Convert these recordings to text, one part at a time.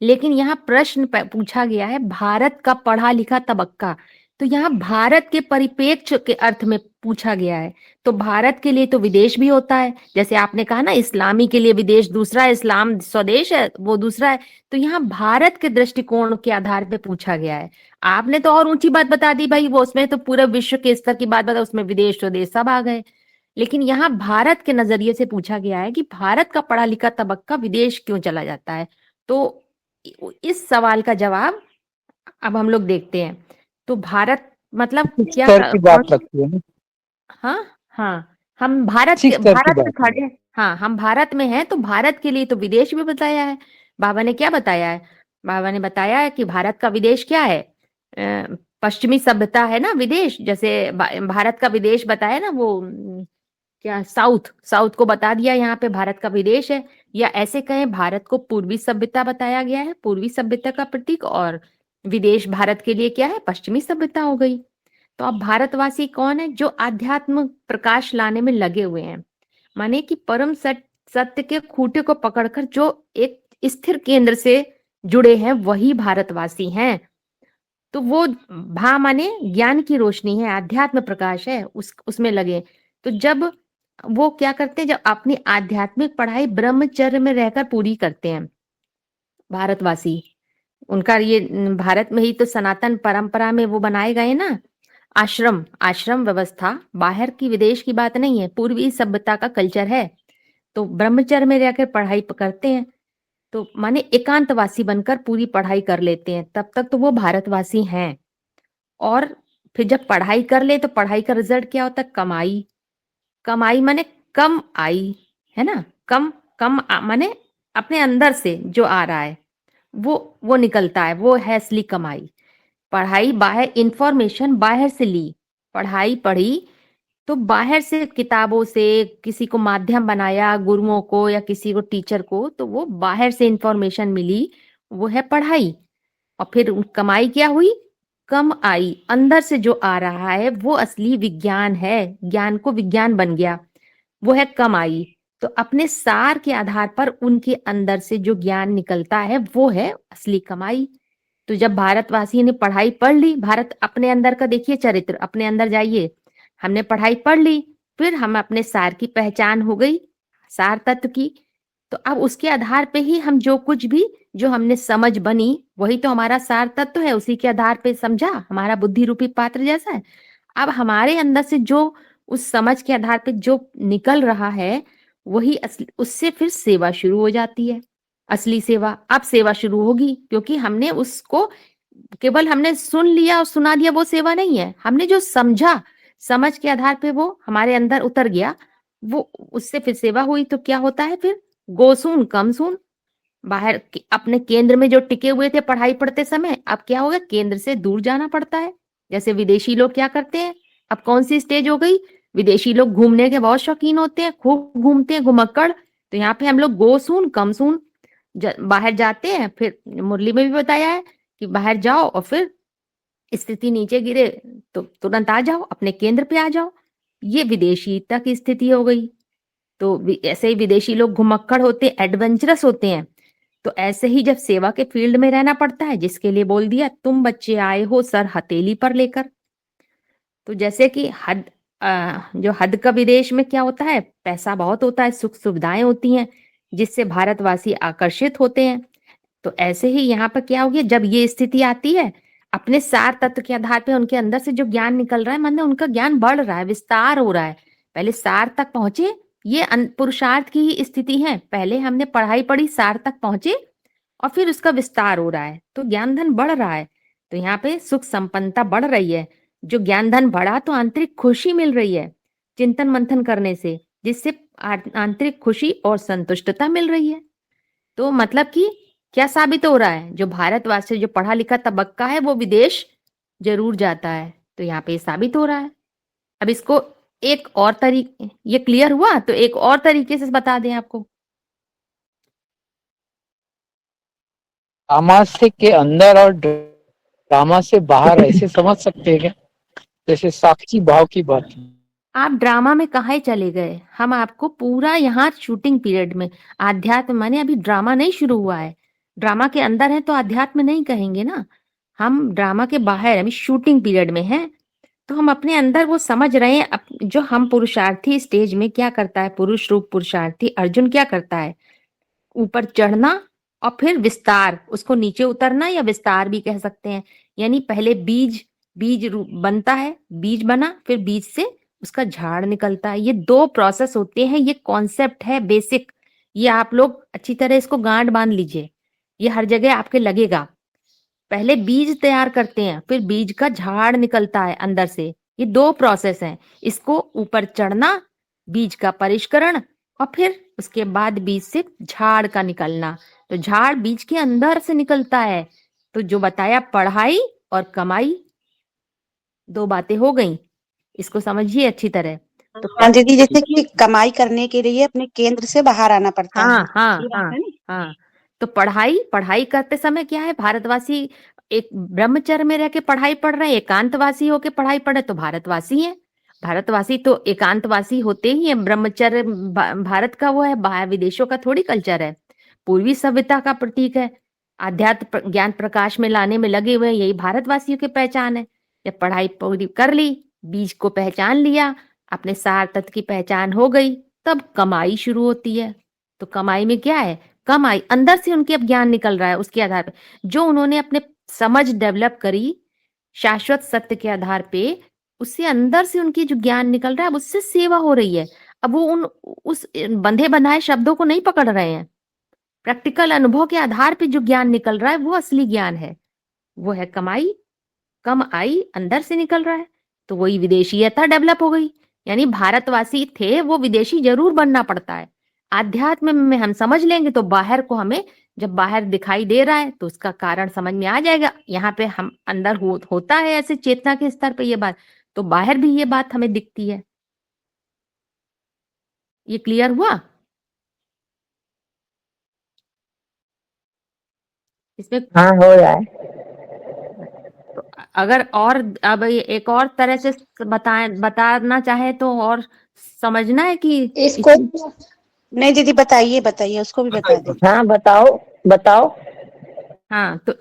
लेकिन यहाँ प्रश्न पूछा गया है भारत का पढ़ा लिखा तबक्का, तो यहाँ भारत के परिप्रेक्ष्य के अर्थ में पूछा गया है। तो भारत के लिए तो विदेश भी होता है, जैसे आपने कहा ना इस्लामी के लिए विदेश दूसरा है, इस्लाम स्वदेश है वो दूसरा है। तो यहाँ भारत के दृष्टिकोण के आधार पे पूछा गया है। आपने तो और ऊंची बात बता दी भाई, वो उसमें तो पूरे विश्व के स्तर की बात बता, उसमें विदेश स्वदेश सब आ गए। लेकिन यहाँ भारत के नजरिए से पूछा गया है कि भारत का पढ़ा लिखा तबक्का विदेश क्यों चला जाता है। तो इस सवाल का जवाब अब हम लोग देखते हैं। तो भारत मतलब किस क्या, स्तर की कौन, बात लगती है ना? हाँ हाँ, हम भारत किस के, स्तर की भारत में बात है? खड़े हैं। हाँ हम भारत में हैं, तो भारत के लिए तो विदेश भी बताया है। बाबा ने क्या बताया है, बाबा ने बताया है कि भारत का विदेश क्या है, पश्चिमी सभ्यता है ना विदेश। जैसे भारत का विदेश बताया ना वो क्या, साउथ, साउथ को बता दिया यहाँ पे भारत का विदेश है। या ऐसे कहें भारत को पूर्वी सभ्यता बताया गया है, पूर्वी सभ्यता का प्रतीक, और विदेश भारत के लिए क्या है, पश्चिमी सभ्यता हो गई। तो अब भारतवासी कौन है, जो आध्यात्म प्रकाश लाने में लगे हुए हैं, माने कि परम सत्य के खूंटे को पकड़कर जो एक स्थिर केंद्र से जुड़े हैं, वही भारतवासी हैं। तो वो भा माने ज्ञान की रोशनी है, आध्यात्म प्रकाश है, उसमें लगे। तो जब वो क्या करते हैं, जब अपनी आध्यात्मिक पढ़ाई ब्रह्मचर्य में रहकर पूरी करते हैं भारतवासी, उनका ये भारत में ही तो सनातन परंपरा में वो बनाए गए ना आश्रम, आश्रम व्यवस्था, बाहर की विदेश की बात नहीं है, पूर्वी सभ्यता का कल्चर है। तो ब्रह्मचर्य में रहकर पढ़ाई करते हैं, तो माने एकांतवासी बनकर पूरी पढ़ाई कर लेते हैं, तब तक तो वो भारतवासी हैं। और फिर जब पढ़ाई कर ले तो पढ़ाई का रिजल्ट क्या होता है, कमाई। कमाई माने कम आई, है ना, कम कम माने अपने अंदर से जो आ रहा है वो निकलता है, वो है असली कमाई। पढ़ाई बाहर, इंफॉर्मेशन बाहर से ली, पढ़ाई पढ़ी तो बाहर से किताबों से किसी को माध्यम बनाया, गुरुओं को या किसी को टीचर को, तो वो बाहर से इंफॉर्मेशन मिली, वो है पढ़ाई। और फिर कमाई क्या हुई, कम आई, अंदर से जो आ रहा है वो असली विज्ञान है, ज्ञान को विज्ञान बन गया, वो है कम आई। तो अपने सार के आधार पर उनके अंदर से जो ज्ञान निकलता है वो है असली कमाई। तो जब भारतवासी ने पढ़ाई पढ़ ली, भारत अपने अंदर का देखिए चरित्र, अपने अंदर जाइए, हमने पढ़ाई पढ़ ली, फिर हम अपने सार की पहचान हो गई, सार तत्व की। तो अब उसके आधार पे ही हम जो कुछ भी, जो हमने समझ बनी, वही तो हमारा सार तत्व है, उसी के आधार पे समझा, हमारा बुद्धि रूपी पात्र जैसा है। अब हमारे अंदर से जो उस समझ के आधार पे जो निकल रहा है, वही असली, उससे फिर सेवा शुरू हो जाती है, असली सेवा। अब सेवा शुरू होगी, क्योंकि हमने उसको, केवल हमने सुन लिया और सुना दिया वो सेवा नहीं है, हमने जो समझा, समझ के आधार पे वो हमारे अंदर उतर गया, वो उससे फिर सेवा हुई। तो क्या होता है फिर, गोसून कम सून। बाहर अपने केंद्र में जो टिके हुए थे पढ़ाई पढ़ते समय, अब क्या हो गया, केंद्र से दूर जाना पड़ता है। जैसे विदेशी लोग क्या करते हैं, अब कौन सी स्टेज हो गई, विदेशी लोग घूमने के बहुत शौकीन होते हैं, खूब घूमते हैं घुमक्कड़। तो यहाँ पे हम लोग गोसून कम सून, बाहर जाते हैं, फिर मुरली में भी बताया है कि बाहर जाओ और फिर स्थिति नीचे गिरे तो तुरंत आ जाओ, अपने केंद्र पे आ जाओ। ये विदेशीता की स्थिति हो गई। तो ऐसे ही विदेशी लोग घुमक्कड़ होते हैं, एडवेंचरस होते हैं। तो ऐसे ही जब सेवा के फील्ड में रहना पड़ता है, जिसके लिए बोल दिया तुम बच्चे आए हो सर हथेली पर लेकर। तो जैसे कि हद, जो हद का विदेश में क्या होता है, पैसा बहुत होता है, सुख सुविधाएं होती हैं, जिससे भारतवासी आकर्षित होते हैं। तो ऐसे ही यहाँ पर क्या हो गया, जब ये स्थिति आती है, अपने सार तत्व के आधार पे उनके अंदर से जो ज्ञान निकल रहा है, मतलब उनका ज्ञान बढ़ रहा है, विस्तार हो रहा है। पहले सार तक पहुंचे, ये पुरुषार्थ की ही स्थिति है। पहले हमने पढ़ाई पढ़ी, सार तक पहुंचे, और फिर उसका विस्तार हो रहा है, तो ज्ञान धन बढ़ रहा है। तो यहाँ पे सुख संपन्नता बढ़ रही है। जो ज्ञान धन बढ़ा तो आंतरिक खुशी मिल रही है चिंतन मंथन करने से, जिससे आंतरिक खुशी और संतुष्टता मिल रही है। तो मतलब कि क्या साबित हो रहा है, जो भारतवासी जो पढ़ा लिखा तबक्का है वो विदेश जरूर जाता है। तो यहाँ पे साबित हो रहा है। अब इसको एक और तरीके, ये क्लियर हुआ, तो एक और तरीके से बता दें आपको। ड्रामा से के अंदर और ड्रामा से बाहर ऐसे समझ सकते हैं क्या? जैसे साक्षी भाव की बात। आप ड्रामा में कहाँ चले गए, हम आपको पूरा यहाँ शूटिंग पीरियड में, आध्यात्म माने अभी ड्रामा नहीं शुरू हुआ है, ड्रामा के अंदर है तो अध्यात्म नहीं कहेंगे ना। हम ड्रामा के बाहर अभी शूटिंग पीरियड में हैं, तो हम अपने अंदर वो समझ रहे हैं। जो हम पुरुषार्थी स्टेज में क्या करता है, पुरुष रूप पुरुषार्थी अर्जुन क्या करता है, ऊपर चढ़ना और फिर विस्तार, उसको नीचे उतरना या विस्तार भी कह सकते हैं। यानी पहले बीज बीज रूप बनता है, बीज बना, फिर बीज से उसका झाड़ निकलता है। ये दो प्रोसेस होते हैं, ये कॉन्सेप्ट है बेसिक। ये आप लोग अच्छी तरह इसको गांठ बांध लीजिए, ये हर जगह आपके लगेगा। पहले बीज तैयार करते हैं, फिर बीज का झाड़ निकलता है अंदर से। ये दो प्रोसेस हैं, इसको ऊपर चढ़ना, बीज का परिष्करण, और फिर उसके बाद बीज से झाड़ का निकलना। तो झाड़ बीज के अंदर से निकलता है। तो जो बताया पढ़ाई और कमाई, दो बातें हो गई, इसको समझिए अच्छी तरह। तो हाँ दीदी, जैसे कि कमाई करने के लिए अपने केंद्र से बाहर आना पड़ता है, हाँ हाँ ये बात हाँ है ना? हाँ। तो पढ़ाई पढ़ाई करते समय क्या है, भारतवासी एक ब्रह्मचर्य में रह के पढ़ाई पढ़ रहे हैं, एकांतवासी होके पढ़ाई पढ़ रहे, तो भारतवासी हैं। भारतवासी तो एकांतवासी होते ही है। ब्रह्मचर्य भारत का वो है, बाहर विदेशों का थोड़ी कल्चर है। पूर्वी सभ्यता का प्रतीक है। आध्यात्म ज्ञान प्रकाश में लाने में लगे हुए हैं, यही भारतवासियों की पहचान है। जब पढ़ाई पूरी कर ली, बीज को पहचान लिया, अपने सार तत्व की पहचान हो गई, तब कमाई शुरू होती है। तो कमाई में क्या है, कमाई अंदर से उनके अब ज्ञान निकल रहा है, उसके आधार पर जो उन्होंने अपने समझ डेवलप करी शाश्वत सत्य के आधार पे, उससे अंदर से उनकी जो ज्ञान निकल रहा है, उससे सेवा हो रही है। अब वो उस बंधे बनाए शब्दों को नहीं पकड़ रहे हैं। प्रैक्टिकल अनुभव के आधार पे जो ज्ञान निकल रहा है वो असली ज्ञान है, वो है कमाई। कम आई अंदर से निकल रहा है, तो वही विदेशीयता डेवलप हो गई। यानी भारतवासी थे वो विदेशी जरूर बनना पड़ता है। आध्यात्म में हम समझ लेंगे तो बाहर को हमें, जब बाहर दिखाई दे रहा है तो उसका कारण समझ में आ जाएगा। यहाँ पे हम अंदर होता है ऐसे चेतना के स्तर पे ये बात, तो बाहर भी ये बात हमें दिखती है। ये क्लियर हुआ? इसमें हाँ हो रहा है। अगर और अब एक और तरह से बताना चाहे तो, और समझना है कि इसको नहीं दीदी, बताइए बताइए, उसको भी बता दें। हाँ बताओ बताओ। हाँ, तो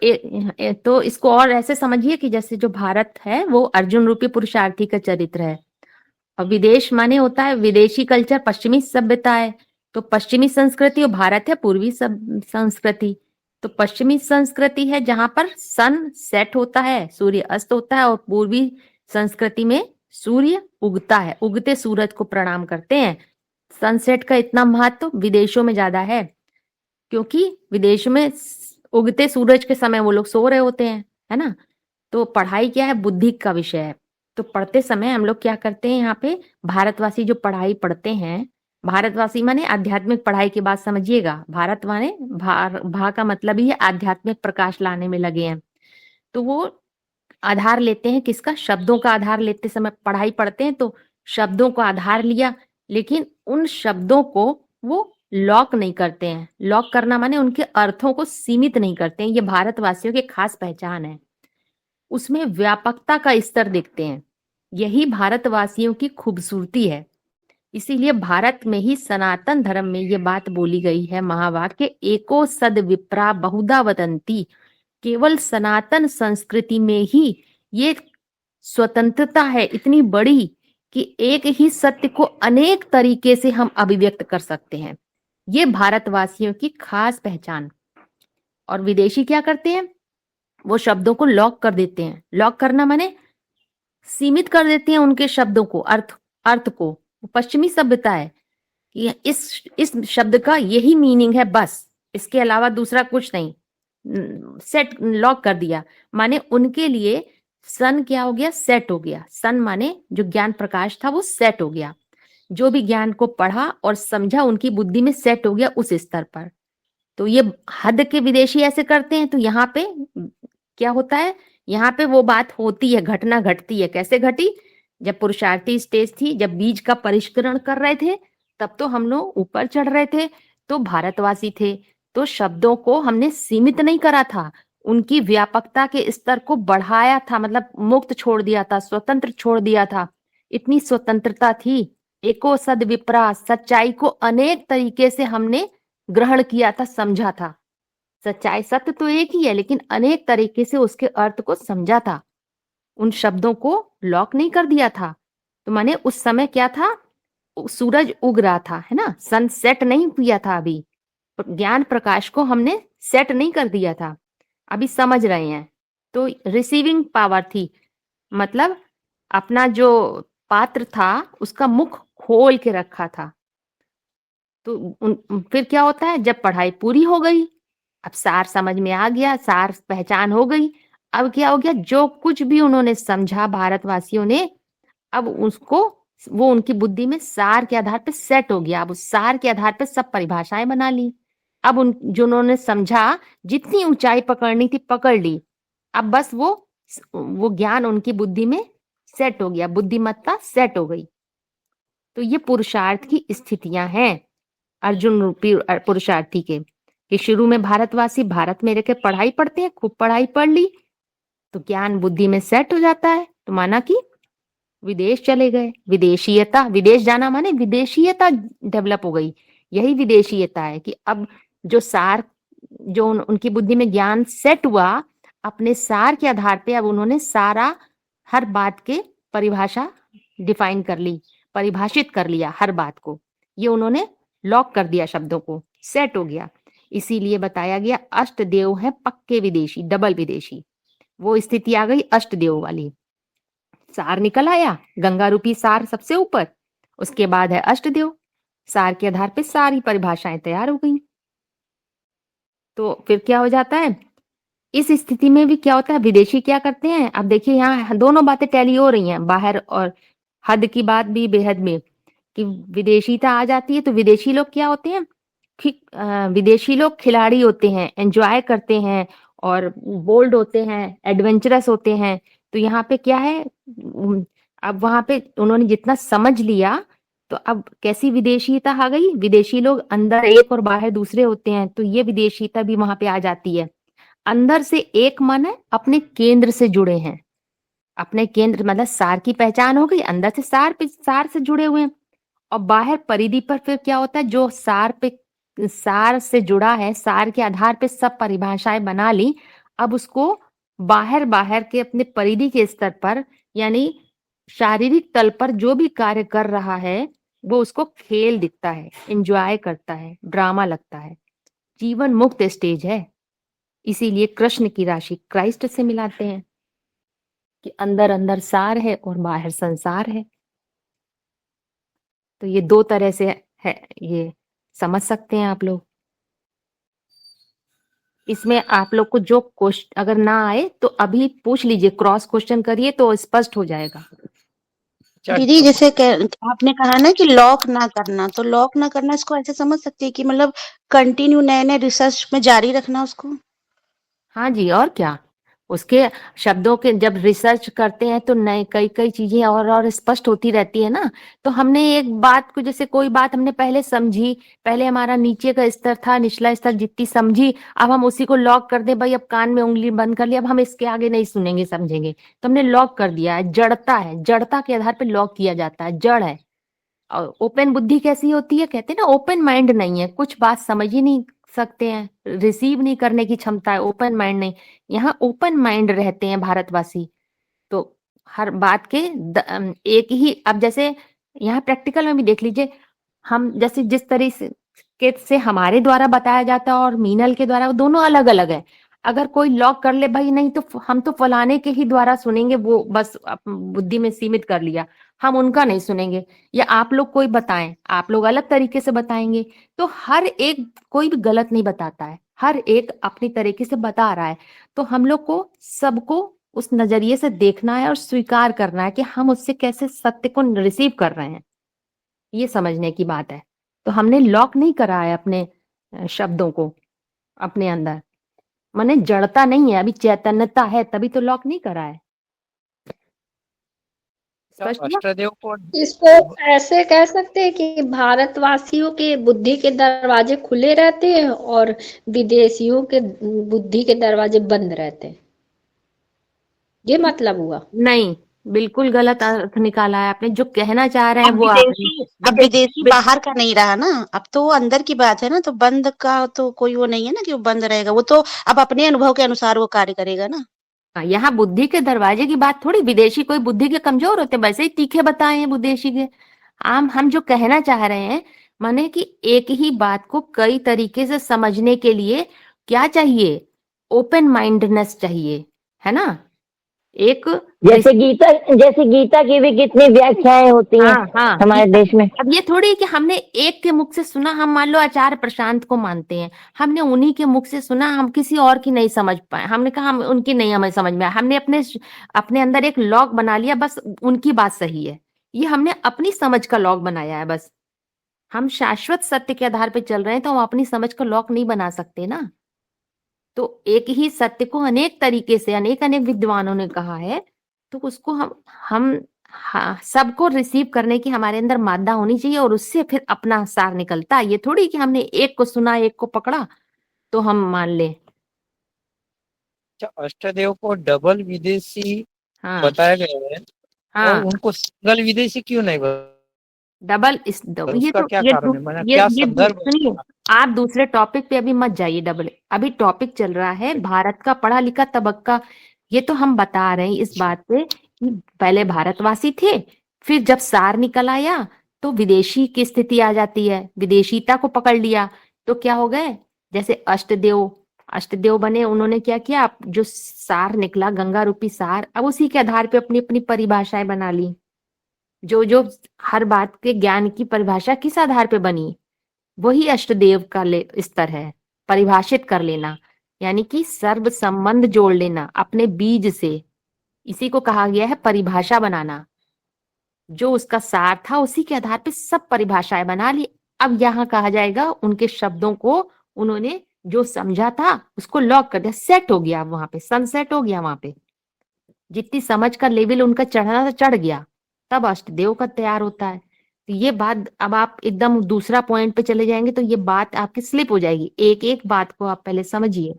तो इसको और ऐसे समझिए कि जैसे जो भारत है वो अर्जुन रूपी पुरुषार्थी का चरित्र है, और विदेश माने होता है विदेशी कल्चर, पश्चिमी सभ्यता है। तो पश्चिमी संस्कृति, और भारत है पूर्वी संस्कृति। तो पश्चिमी संस्कृति है जहां पर सन सेट होता है, सूर्य अस्त होता है, और पूर्वी संस्कृति में सूर्य उगता है, उगते सूरज को प्रणाम करते हैं। सनसेट का इतना महत्व विदेशों में ज्यादा है, क्योंकि विदेश में उगते सूरज के समय वो लोग सो रहे होते हैं, है ना। तो पढ़ाई क्या है, बुद्धि का विषय है। तो पढ़ते समय हम लोग क्या करते हैं, यहाँ पे भारतवासी जो पढ़ाई पढ़ते हैं, भारतवासी माने आध्यात्मिक पढ़ाई की बात समझिएगा। भारत माने भा का मतलब ही है आध्यात्मिक प्रकाश लाने में लगे हैं। तो वो आधार लेते हैं किसका, शब्दों का आधार लेते समय पढ़ाई पढ़ते हैं, तो शब्दों को आधार लिया, लेकिन उन शब्दों को वो लॉक नहीं करते हैं। लॉक करना माने उनके अर्थों को सीमित नहीं करते हैं। ये भारतवासियों की खास पहचान है। उसमें व्यापकता का स्तर देखते हैं, यही भारतवासियों की खूबसूरती है। इसीलिए भारत में ही सनातन धर्म में ये बात बोली गई है, महावाक्य एको सद विप्रा बहुधा वदंती। केवल सनातन संस्कृति में ही ये स्वतंत्रता है इतनी बड़ी कि एक ही सत्य को अनेक तरीके से हम अभिव्यक्त कर सकते हैं। ये भारतवासियों की खास पहचान। और विदेशी क्या करते हैं, वो शब्दों को लॉक कर देते हैं। लॉक करना माने सीमित कर देते हैं उनके शब्दों को, अर्थ को। पश्चिमी सभ्यता है कि इस शब्द का यही मीनिंग है, बस इसके अलावा दूसरा कुछ नहीं। सेट लॉक कर दिया, माने उनके लिए सन क्या हो गया, सेट हो गया। सन माने जो ज्ञान प्रकाश था वो सेट हो गया। जो भी ज्ञान को पढ़ा और समझा उनकी बुद्धि में सेट हो गया उस स्तर पर। तो ये हद के विदेशी ऐसे करते हैं। तो यहाँ पे क्या होता है, यहाँ पे वो बात होती है, घटना घटती है। कैसे घटी, जब पुरुषार्थी स्टेज थी, जब बीज का परिष्करण कर रहे थे, तब तो हम लोग ऊपर चढ़ रहे थे, तो भारतवासी थे। तो शब्दों को हमने सीमित नहीं करा था, उनकी व्यापकता के स्तर को बढ़ाया था, मतलब मुक्त छोड़ दिया था, स्वतंत्र छोड़ दिया था। इतनी स्वतंत्रता थी। एको सद विप्रा, सच्चाई को अनेक तरीके से हमने ग्रहण किया था, समझा था। सच्चाई सत्य तो एक ही है, लेकिन अनेक तरीके से उसके अर्थ को समझा था, उन शब्दों को लॉक नहीं कर दिया था। तो माने उस समय क्या था, सूरज उग रहा था, है ना, सन सेट नहीं किया था अभी, ज्ञान प्रकाश को हमने सेट नहीं कर दिया था, अभी समझ रहे हैं। तो रिसीविंग पावर थी, मतलब अपना जो पात्र था उसका मुख खोल के रखा था। तो फिर क्या होता है, जब पढ़ाई पूरी हो गई, अब सार समझ में आ गया, सार पहचान हो गई, अब क्या हो गया, जो कुछ भी उन्होंने समझा भारतवासियों ने, अब उसको वो उनकी बुद्धि में सार के आधार पे सेट हो गया। अब उस सार के आधार पे सब परिभाषाएं बना ली। अब उन जो उन्होंने समझा, जितनी ऊंचाई पकड़नी थी पकड़ ली। अब बस वो ज्ञान उनकी बुद्धि में सेट हो गया, बुद्धिमत्ता सेट हो गई। तो ये पुरुषार्थ की स्थितियां हैं अर्जुन रूपी पुरुषार्थी के, कि शुरू में भारतवासी भारत में रह के पढ़ाई पढ़ते हैं, खूब पढ़ाई पढ़ ली तो ज्ञान बुद्धि में सेट हो जाता है, तो माना कि विदेश चले गए, विदेशीयता, विदेश जाना माने विदेशीयता डेवलप हो गई। यही विदेशीयता है कि अब जो सार, जो उनकी बुद्धि में ज्ञान सेट हुआ, अपने सार के आधार पे अब उन्होंने सारा हर बात के परिभाषा डिफाइन कर ली, परिभाषित कर लिया हर बात को, ये उन्होंने लॉक कर दिया, शब्दों को सेट हो गया। इसीलिए बताया गया अष्ट देव है पक्के विदेशी, डबल विदेशी, वो स्थिति आ गई अष्ट देव वाली। सार निकल आया, गंगा रूपी सार सबसे ऊपर, उसके बाद है अष्टदेव, सार के आधार पे सारी परिभाषाएं तैयार हो गई। तो फिर क्या हो जाता है, इस स्थिति में भी क्या होता है, विदेशी क्या करते हैं, अब देखिए यहाँ दोनों बातें टैली हो रही हैं, बाहर और हद की बात भी बेहद में, कि विदेशीता आ जाती है। तो विदेशी लोग क्या होते हैं, विदेशी लोग खिलाड़ी होते हैं, एंजॉय करते हैं और बोल्ड होते हैं, एडवेंचरस होते हैं। तो यहाँ पे क्या है, अब वहां पे उन्होंने जितना समझ लिया, तो अब कैसी विदेशीता आ गई, विदेशी लोग अंदर एक और बाहर दूसरे होते हैं, तो ये विदेशीता भी वहां पे आ जाती है। अंदर से एक मन है, अपने केंद्र से जुड़े हैं, अपने केंद्र मतलब सार की पहचान हो गई, अंदर से सार से जुड़े हुए हैं। और बाहर परिधि पर फिर क्या होता है, जो सार से जुड़ा है, सार के आधार पे सब परिभाषाएं बना ली, अब उसको बाहर बाहर के अपने परिधि के स्तर पर, यानी शारीरिक तल पर जो भी कार्य कर रहा है, वो उसको खेल दिखता है, एंजॉय करता है, ड्रामा लगता है, जीवन मुक्त स्टेज है। इसीलिए कृष्ण की राशि क्राइस्ट से मिलाते हैं कि अंदर अंदर सार है और बाहर संसार है। तो ये दो तरह से है, ये समझ सकते हैं आप लोग। इसमें आप लोग को जो क्वेश्चन अगर ना आए तो अभी पूछ लीजिए, क्रॉस क्वेश्चन करिए तो स्पष्ट हो जाएगा। दीदी जैसे आपने कहा ना कि लॉक ना करना, तो लॉक ना करना इसको ऐसे समझ सकते हैं कि मतलब कंटिन्यू नए नए रिसर्च में जारी रखना उसको। हाँ जी, और क्या, उसके शब्दों के जब रिसर्च करते हैं तो नए कई कई चीजें और स्पष्ट होती रहती है ना। तो हमने एक बात को, जैसे कोई बात हमने पहले समझी, पहले हमारा नीचे का स्तर था, निचला स्तर जितनी समझी, अब हम उसी को लॉक कर दे, भाई अब कान में उंगली बंद कर लिया, अब हम इसके आगे नहीं सुनेंगे समझेंगे, तो हमने लॉक कर दिया है। जड़ता है, जड़ता के आधार पर लॉक किया जाता है, जड़ है। और ओपन बुद्धि कैसी होती है, कहते हैं ना ओपन माइंड नहीं है, कुछ बात समझ ही नहीं सकते हैं, रिसीव नहीं करने की क्षमता है, ओपन माइंड नहीं। यहाँ ओपन माइंड रहते हैं भारतवासी, तो हर बात के एक ही, अब जैसे यहाँ प्रैक्टिकल में भी देख लीजिए, हम जैसे जिस तरीके से हमारे द्वारा बताया जाता है और मीनल के द्वारा, वो दोनों अलग अलग है। अगर कोई लॉक कर ले भाई नहीं तो हम तो फलाने के ही द्वारा सुनेंगे, वो बस बुद्धि में सीमित कर लिया, हम उनका नहीं सुनेंगे। या आप लोग कोई बताएं, आप लोग अलग तरीके से बताएंगे। तो हर एक कोई भी गलत नहीं बताता है, हर एक अपनी तरीके से बता रहा है। तो हम लोग को सबको उस नजरिए से देखना है और स्वीकार करना है कि हम उससे कैसे सत्य को रिसीव कर रहे हैं, ये समझने की बात है। तो हमने लॉक नहीं करा है अपने शब्दों को अपने अंदर, माने जड़ता नहीं है, अभी चैतन्यता है, तभी तो लॉक नहीं करा है। स्पष्ट हुआ? अष्टदेव को इसको ऐसे कह सकते हैं कि भारतवासियों के बुद्धि के दरवाजे खुले रहते हैं और विदेशियों के बुद्धि के दरवाजे बंद रहते हैं, ये मतलब हुआ? नहीं, बिल्कुल गलत अर्थ निकाला है आपने। जो कहना चाह रहे हैं अब वो आपने विदेशी अब देखिए, विदेशी बाहर का नहीं रहा ना, अब तो वो अंदर की बात है ना, तो बंद का तो कोई वो नहीं है ना कि वो बंद रहेगा, वो तो अब अपने अनुभव के अनुसार वो कार्य करेगा ना। यहाँ बुद्धि के दरवाजे की बात थोड़ी, विदेशी कोई बुद्धि के कमजोर होते, वैसे ही तीखे बताए हैं विदेशी के। हम जो कहना चाह रहे हैं, माने कि एक ही बात को कई तरीके से समझने के लिए क्या चाहिए, ओपन माइंडनेस चाहिए, है ना। एक जैसे गीता की भी कितनी व्याख्याएं होती हैं हाँ हाँ हमारे गीता। देश में। अब ये थोड़ी कि हमने एक के मुख से सुना, हम मान लो आचार्य प्रशांत को मानते हैं, हमने उन्हीं के मुख से सुना, हम किसी और की नहीं समझ पाए, हमने कहा हम उनकी नहीं हमें समझ में आया, हमने अपने अंदर एक लॉग बना लिया, बस उनकी बात सही है, ये हमने अपनी समझ का लॉग बनाया है बस। हम शाश्वत सत्य के आधार पर चल रहे हैं, तो हम अपनी समझ का लॉग नहीं बना सकते ना। तो एक ही सत्य को अनेक तरीके से अनेक अनेक विद्वानों ने कहा है, तो उसको हम हाँ, सबको रिसीव करने की हमारे अंदर मादा होनी चाहिए, और उससे फिर अपना सार निकलता है। ये थोड़ी कि हमने एक को सुना एक को पकड़ा तो हम मान ले। अच्छा, अष्टदेव को डबल विदेशी हाँ बताया गया है, और हाँ, उनको सिंगल विदेशी क्यों नहीं बताया? डबल इस ये उसका तो क्या ये कारण है, मैंने ये क्या ये संदर्भ है सुनिए, उसका? आप दूसरे टॉपिक पे अभी मत जाइए। डबल अभी टॉपिक चल रहा है भारत का पढ़ा लिखा तबक्का। ये तो हम बता रहे हैं इस बात पे कि पहले भारतवासी थे, फिर जब सार निकल आया तो विदेशी की स्थिति आ जाती है, विदेशीता को पकड़ लिया तो क्या हो गए, जैसे अष्टदेव बने, उन्होंने क्या किया, जो सार निकला गंगा रूपी सार, अब उसी के आधार पे अपनी अपनी परिभाषाएं बना ली। जो जो हर बात के ज्ञान की परिभाषा किस आधार पे बनी, वही अष्टदेव का स्तर है, परिभाषित कर लेना, यानी कि सर्व संबंध जोड़ लेना अपने बीज से। इसी को कहा गया है परिभाषा बनाना। जो उसका सार था उसी के आधार पे सब परिभाषाएं बना ली। अब यहाँ कहा जाएगा उनके शब्दों को उन्होंने जो समझा था उसको लॉक कर दिया, सेट हो गया, वहां पे सनसेट हो गया, वहां पे जितनी समझ का लेवल उनका चढ़ना था चढ़ गया, तब अष्टदेव का तैयार होता है। तो ये बात, अब आप एकदम दूसरा पॉइंट पे चले जाएंगे तो ये बात आपकी स्लिप हो जाएगी। एक एक बात को आप पहले समझिए।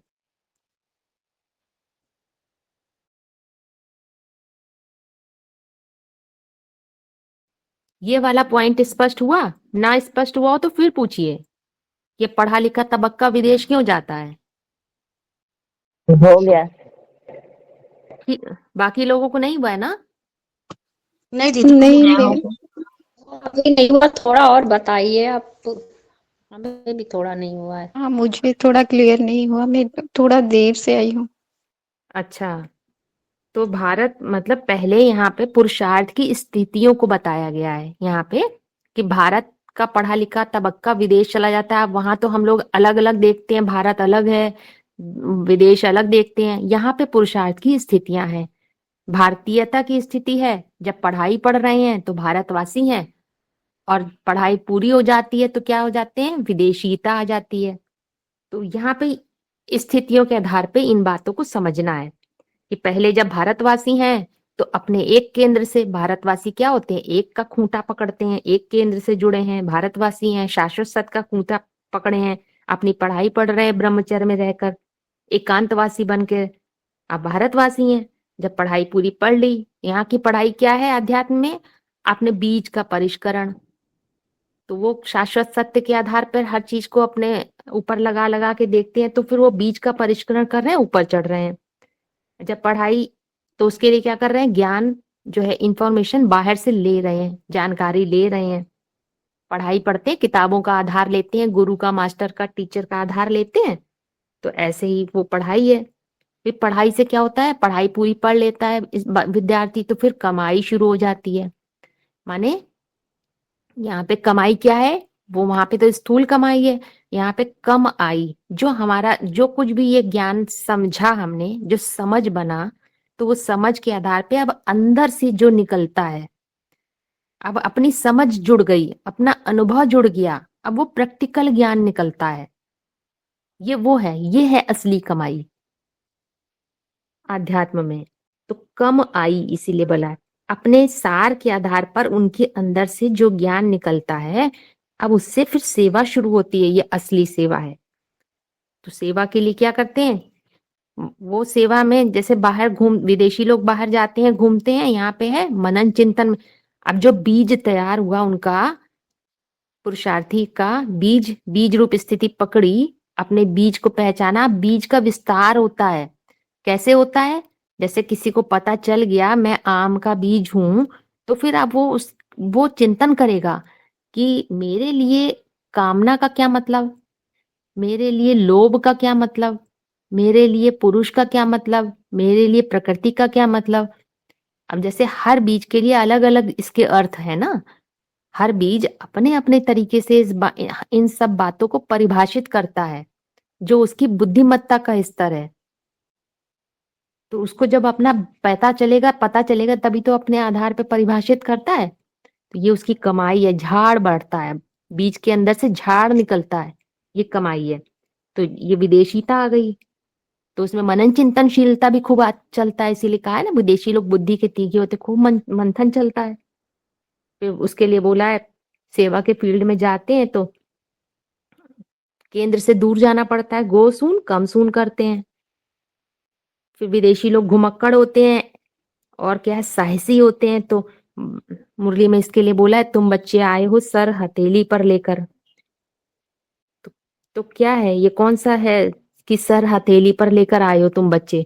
ये वाला पॉइंट स्पष्ट हुआ? ना स्पष्ट हुआ हो तो फिर पूछिए। ये पढ़ा लिखा तबक्का विदेश क्यों जाता है? हो गया। बाकी लोगों को नहीं हुआ है ना? नहीं दीदी, नहीं नहीं नहीं, हुआ। अभी नहीं हुआ, थोड़ा और बताइए आप। हमें भी थोड़ा नहीं हुआ है। हाँ मुझे थोड़ा क्लियर नहीं हुआ, मैं थोड़ा देर से आई हूँ। अच्छा, तो भारत मतलब पहले यहाँ पे पुरुषार्थ की स्थितियों को बताया गया है यहाँ पे, कि भारत का पढ़ा लिखा तबक्का विदेश चला जाता है। वहां तो हम लोग अलग अलग देखते हैं, भारत अलग है, विदेश अलग देखते हैं। यहाँ पे पुरुषार्थ की स्थितियां हैं, भारतीयता की स्थिति है। जब पढ़ाई पढ़ रहे हैं तो भारतवासी हैं, और पढ़ाई पूरी हो जाती है तो क्या हो जाते हैं, विदेशीता आ जाती है। तो यहाँ पे स्थितियों के आधार पे इन बातों को समझना है कि पहले जब भारतवासी हैं तो अपने एक केंद्र से, भारतवासी क्या होते हैं, एक का खूंटा पकड़ते हैं, एक केंद्र से जुड़े हैं, भारतवासी हैं, शाश्वत सत्य का खूंटा पकड़े हैं, अपनी पढ़ाई पढ़ रहे हैं ब्रह्मचर्य में रहकर, एकांतवासी बन के आप भारतवासी हैं। जब पढ़ाई पूरी पढ़ ली, यहाँ की पढ़ाई क्या है अध्यात्म में, अपने बीज का परिष्करण। तो वो शाश्वत सत्य के आधार पर हर चीज को अपने ऊपर लगा लगा के देखते हैं, तो फिर वो बीज का परिष्करण कर रहे हैं, ऊपर चढ़ रहे हैं। जब पढ़ाई, तो उसके लिए क्या कर रहे हैं, ज्ञान जो है इंफॉर्मेशन बाहर से ले रहे हैं, जानकारी ले रहे हैं। पढ़ाई पढ़ते हैं, किताबों का आधार लेते हैं, गुरु का, मास्टर का, टीचर का आधार लेते हैं। तो ऐसे ही वो पढ़ाई है। फिर पढ़ाई से क्या होता है, पढ़ाई पूरी पढ़ लेता है इस विद्यार्थी, तो फिर कमाई शुरू हो जाती है। माने यहाँ पे कमाई क्या है, वो वहां पे तो स्थूल कमाई है, यहाँ पे कम आई। जो हमारा जो कुछ भी ये ज्ञान समझा हमने, जो समझ बना, तो वो समझ के आधार पे अब अंदर से जो निकलता है, अब अपनी समझ जुड़ गई, अपना अनुभव जुड़ गया, अब वो प्रैक्टिकल ज्ञान निकलता है। ये वो है, ये है असली कमाई आध्यात्म में। तो कम आई इसीलिए बोला, अपने सार के आधार पर उनके अंदर से जो ज्ञान निकलता है, अब उससे फिर सेवा शुरू होती है। ये असली सेवा है। तो सेवा के लिए क्या करते हैं, वो सेवा में जैसे बाहर विदेशी लोग बाहर जाते हैं, घूमते हैं, यहाँ पे है मनन चिंतन। अब जो बीज तैयार हुआ उनका, पुरुषार्थी का बीज रूप स्थिति पकड़ी, अपने बीज को पहचाना, बीज का विस्तार होता है। कैसे होता है? जैसे किसी को पता चल गया मैं आम का बीज हूं, तो फिर अब वो चिंतन करेगा कि मेरे लिए कामना का क्या मतलब, मेरे लिए लोभ का क्या मतलब, मेरे लिए पुरुष का क्या मतलब, मेरे लिए प्रकृति का क्या मतलब। अब जैसे हर बीज के लिए अलग अलग इसके अर्थ है ना, हर बीज अपने अपने तरीके से इन सब बातों को परिभाषित करता है, जो उसकी बुद्धिमत्ता का स्तर है। तो उसको जब अपना पता चलेगा तभी तो अपने आधार पे परिभाषित करता है। तो ये उसकी कमाई है, झाड़ बढ़ता है, बीज के अंदर से झाड़ निकलता है, ये कमाई है। तो ये विदेशीता आ गई। तो उसमें मनन चिंतनशीलता भी खूब चलता है, इसीलिए कहा है ना विदेशी लोग बुद्धि के तीखे होते, खूब मंथन चलता है। फिर उसके लिए बोला है सेवा के फील्ड में जाते हैं तो केंद्र से दूर जाना पड़ता है, गो सून कम सून करते हैं। फिर विदेशी लोग घुमक्कड़ होते हैं और क्या है, साहसी होते हैं। तो मुरली में इसके लिए बोला है तुम बच्चे आए हो सर हथेली पर लेकर। तो क्या है ये, कौन सा है कि सर हथेली पर लेकर आए हो तुम बच्चे?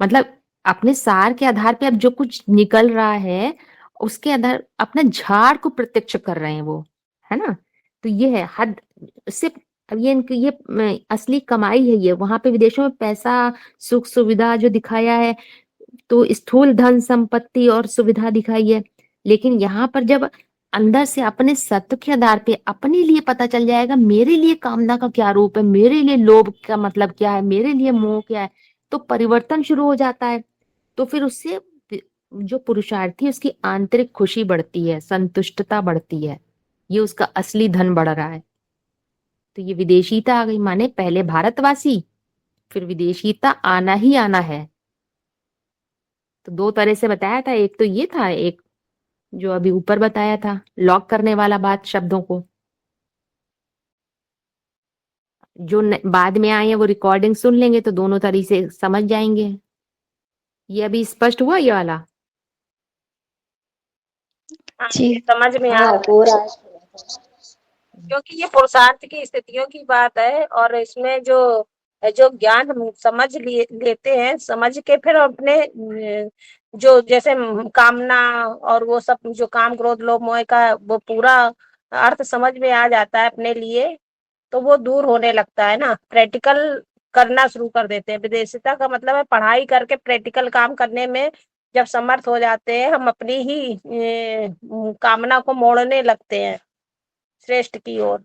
मतलब अपने सार के आधार पे अब जो कुछ निकल रहा है उसके आधार अपना झाड़ को प्रत्यक्ष कर रहे हैं वो, है ना। तो ये है हद सिर्फ। अब ये असली कमाई है। ये वहां पे विदेशों में पैसा, सुख सुविधा जो दिखाया है, तो स्थूल धन संपत्ति और सुविधा दिखाई है। लेकिन यहाँ पर जब अंदर से अपने सत्व के आधार पे अपने लिए पता चल जाएगा मेरे लिए कामना का क्या रूप है, मेरे लिए लोभ का मतलब क्या है, मेरे लिए मोह क्या है, तो परिवर्तन शुरू हो जाता है। तो फिर उससे जो पुरुषार्थी उसकी आंतरिक खुशी बढ़ती है, संतुष्टता बढ़ती है, ये उसका असली धन बढ़ रहा है। तो ये विदेशीता आ गई, माने पहले भारतवासी फिर विदेशीता आना ही आना है। तो दो तरह से बताया था, एक तो ये था, एक जो अभी ऊपर बताया था लॉक करने वाला बात शब्दों को। जो बाद में आए हैं वो रिकॉर्डिंग सुन लेंगे तो दोनों तरीके से समझ जाएंगे। ये अभी स्पष्ट हुआ ये वाला? जी समझ में आ हाँ रहा है। पूरा। क्योंकि ये पुरुषार्थ की स्थितियों की बात है और इसमें जो जो ज्ञान हम समझ लेते हैं, समझ के फिर अपने जो जैसे कामना और वो सब जो काम क्रोध लोभ मोह का वो पूरा अर्थ समझ में आ जाता है अपने लिए, तो वो दूर होने लगता है ना। प्रैक्टिकल करना शुरू कर देते हैं। विदेशिता का मतलब है पढ़ाई करके प्रैक्टिकल काम करने में जब समर्थ हो जाते हैं, हम अपनी ही कामना को मोड़ने लगते हैं, श्रेष्ठ की ओर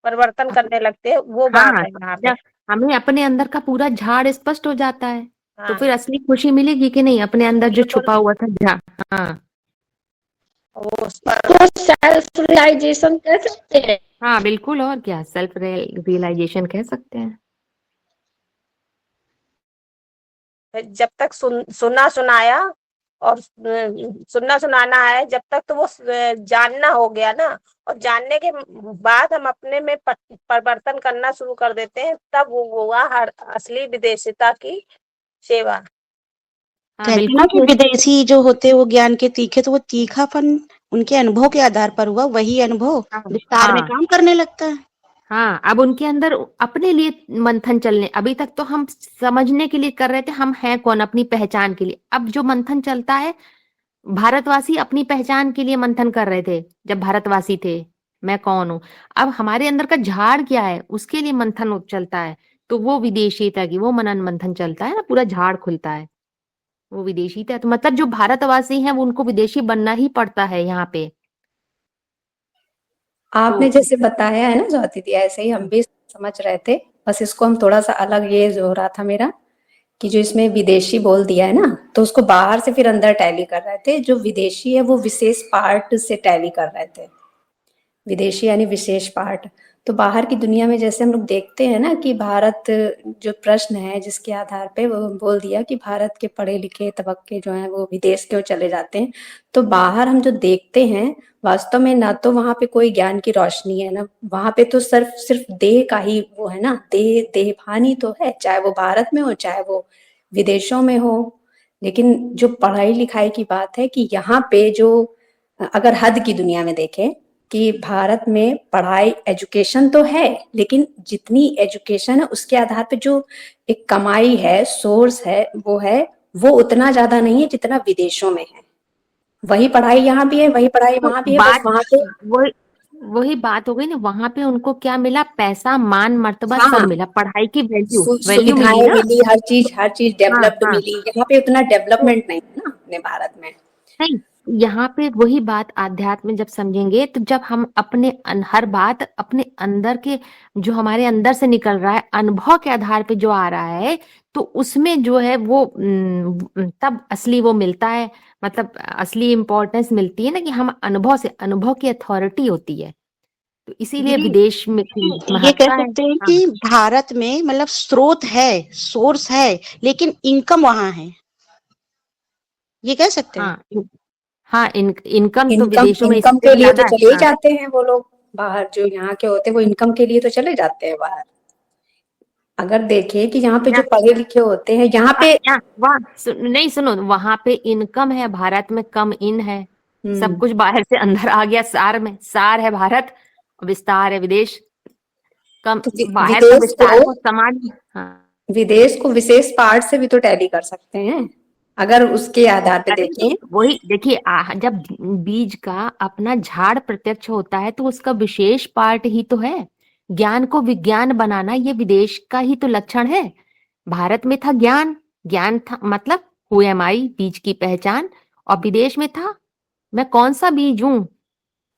परिवर्तन करने लगते हैं। वो बात हाँ, है यहाँ पे। जब हमें अपने अंदर का पूरा झाड़ स्पष्ट हो जाता है तो हाँ, फिर असली खुशी मिलेगी कि नहीं, अपने अंदर जो बिल्कुल। छुपा हुआ था झाड़। हाँ वो उस पर तो सेल्फ रियलाइजेशन कह सकते हैं। हाँ बिल्कुल, और क्या, सेल्फ रियलाइजेशन कह सकते हैं। जब तक सुनना सुनाया और सुनना सुनाना है, जब तक तो वो जानना हो गया ना, और जानने के बाद हम अपने में परिवर्तन करना शुरू कर देते हैं, तब वो हुआ हर असली विदेशिता की सेवा। हाँ कहते हैं ना कि बिल्कुल। विदेशी जो होते हैं वो ज्ञान के तीखे, तो वो तीखापन उनके अनुभव के आधार पर हुआ, वही अनुभव हाँ विस्तार में हाँ काम करने लगता है। हाँ, अब उनके अंदर अपने लिए मंथन चलने, अभी तक तो हम समझने के लिए कर रहे थे हम हैं कौन, अपनी पहचान के लिए। अब जो मंथन चलता है, भारतवासी अपनी पहचान के लिए मंथन कर रहे थे जब भारतवासी थे, मैं कौन हूं। अब हमारे अंदर का झाड़ क्या है उसके लिए मंथन चलता है, तो वो विदेशीता की वो मनन मंथन चलता है ना, पूरा झाड़ खुलता है, वो विदेशीता। तो मतलब जो भारतवासी हैं वो उनको विदेशी बनना ही पड़ता है यहाँ पे। आपने तो जैसे बताया है ना ज्योति दी, ऐसे ही हम भी समझ रहे थे, बस इसको हम थोड़ा सा अलग, ये जो हो रहा था मेरा कि जो इसमें विदेशी बोल दिया है ना, तो उसको बाहर से फिर अंदर टैली कर रहे थे। जो विदेशी है वो विशेष पार्ट से टैली कर रहे थे, विदेशी यानी विशेष पार्ट। तो बाहर की दुनिया में जैसे हम लोग देखते हैं ना कि भारत, जो प्रश्न है जिसके आधार पे वो बोल दिया कि भारत के पढ़े लिखे तबके जो हैं वो विदेश क्यों चले जाते हैं, तो बाहर हम जो देखते हैं वास्तव में ना तो वहां पे कोई ज्ञान की रोशनी है, ना वहां पे तो सिर्फ देह का ही वो है ना, देहभानी तो है, चाहे वो भारत में हो चाहे वो विदेशों में हो। लेकिन जो पढ़ाई लिखाई की बात है कि यहाँ पे जो, अगर हद की दुनिया में देखें कि भारत में पढ़ाई एजुकेशन तो है, लेकिन जितनी एजुकेशन है उसके आधार पे जो एक कमाई है, सोर्स है, वो उतना ज्यादा नहीं है जितना विदेशों में है। वही पढ़ाई यहाँ भी है, वही पढ़ाई तो वहां भी है, बस बात वहां पे वही बात हो गई ना, वहां पे उनको क्या मिला? पैसा, मान, मर्तबा हाँ, सब मिला, पढ़ाई की वैल्यू मिली सुविधाएं ना। मिली, हर चीज हाँ डेवलप्ड हाँ। मिली। यहाँ पे उतना तो डेवलपमेंट नहीं है ना अपने भारत में। नहीं, यहाँ पे वही बात आध्यात्म में जब समझेंगे तो जब हम अपने हर बात अपने अंदर के, जो हमारे अंदर से निकल रहा है, अनुभव के आधार पे जो आ रहा है, तो उसमें जो है वो तब असली वो मिलता है, मतलब असली इम्पोर्टेंस मिलती है ना, कि हम अनुभव से, अनुभव की अथॉरिटी होती है। तो इसीलिए दीदी विदेश में की ये कह महत्ता है। सकते हैं हाँ कि भारत में मतलब स्रोत है, सोर्स है, लेकिन इनकम वहां है, ये कह सकते हैं। हाँ हाँ, इनकम तो इनकम विदेशों में इनकम इससे के लिए तो ज्यादा है। चले ही हाँ जाते हैं वो लोग बाहर, जो यहाँ के होते हैं वो इनकम के लिए तो चले जाते हैं बाहर। अगर देखें कि यहाँ पे जो पढ़े लिखे होते हैं, यहाँ पे नहीं सुनो, वहां पे इनकम है, भारत में कम इन है। सब कुछ बाहर से अंदर आ गया, सार में सार है भारत, विस्तार है विदेश। कम तो बाहर का विस्तार को समाज। हाँ, विदेश को विशेष पार्ट से भी तो टैली कर सकते हैं, अगर उसके आधार पे देखें। वही देखिए, जब बीज का अपना झाड़ प्रत्यक्ष होता है तो उसका विशेष पार्ट ही तो है। ज्ञान को विज्ञान बनाना, ये विदेश का ही तो लक्षण है। भारत में था ज्ञान, ज्ञान था मतलब हु एम आई, बीज की पहचान, और विदेश में था मैं कौन सा बीज हूँ।